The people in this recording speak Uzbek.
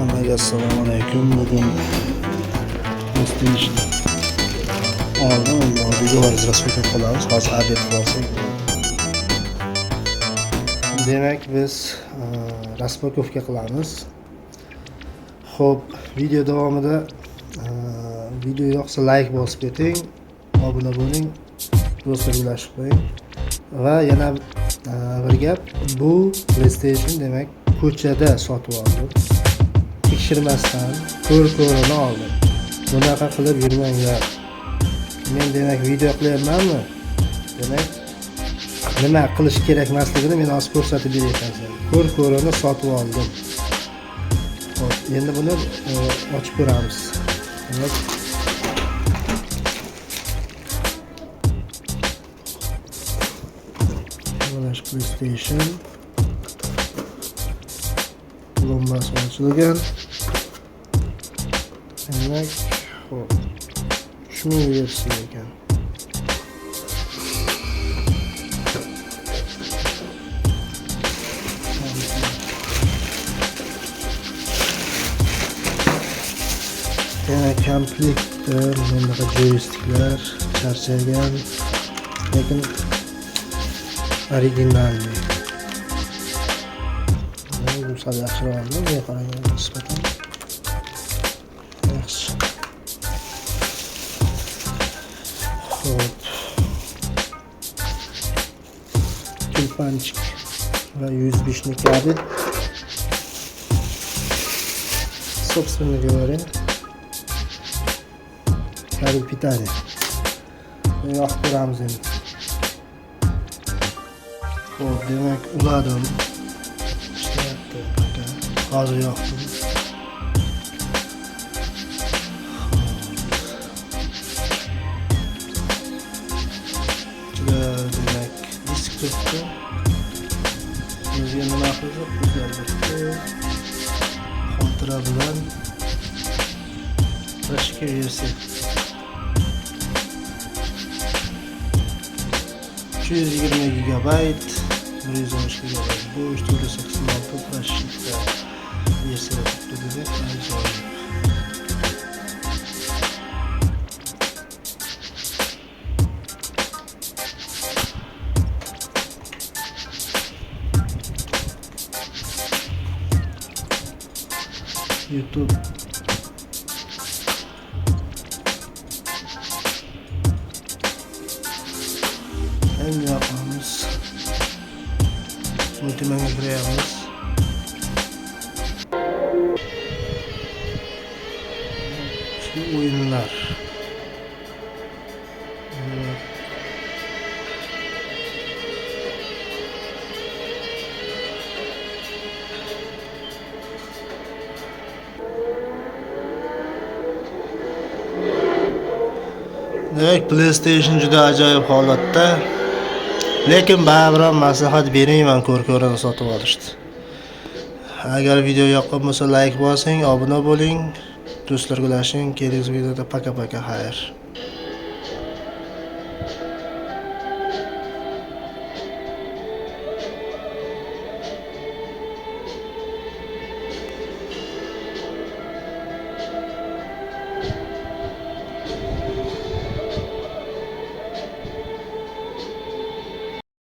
Hammaga assalomu alaykum. Bugun PlayStation oldim. Videoga rasmga qilamiz. Hozir obed qilsak. Demak, biz raspakovka qilamiz. Xo'p, video davomida video yoqsa like bosib keting, obuna bo'ling, do'stlarga ulashib qo'ying. Va yana bir gap, bu PlayStation demak ko'chada sotib oldim. Tekshirmasdan ko'rini oldim. Bunaqa qilib yurmanglar. Men demak video qilyapmanmi? Demak nima qilish kerak emasligini men hozir ko'rsatib beraman. Ko'rini sotib oldim. Xo'p, endi buni ochib ko'ramiz. Mana shu PlayStation plombasi ochilgan. Demak, xo'p. Shuni versiya ekan. Demak, komplektlar, bunaqa joystiklar charchagan, lekin originalniy. Bu sal yaxshiroqmi? Bu qaranglar nisbatan yaxshi. Xo'p. Kilpanchik va 105 lik kabel. Собственно говоря, kabel pitание. Yoqib ko'ramiz endi. Xo'p, demak, uladim. Ishlayapti. Hozir yoqdim. Demak, disk turibdi. O'ziga nima qildi? O'zgartirdi. Xotira bilan boshqa versiya. 220 GB, 112 GB. Bu 486 plastikda versiya turibdi demak, ajoyib. YouTube en yapmamız multimega giremiz. Şu oyunlar. Demek PlayStation juda ajoyib holatda. Lekin baribir maslahat bermayman, ko'rini sotib olishdi. Agar video yoqqan bo'lsa like bosing, obuna bo'ling, do'stlarga ulashing. Kelgusi videoda paka xayr.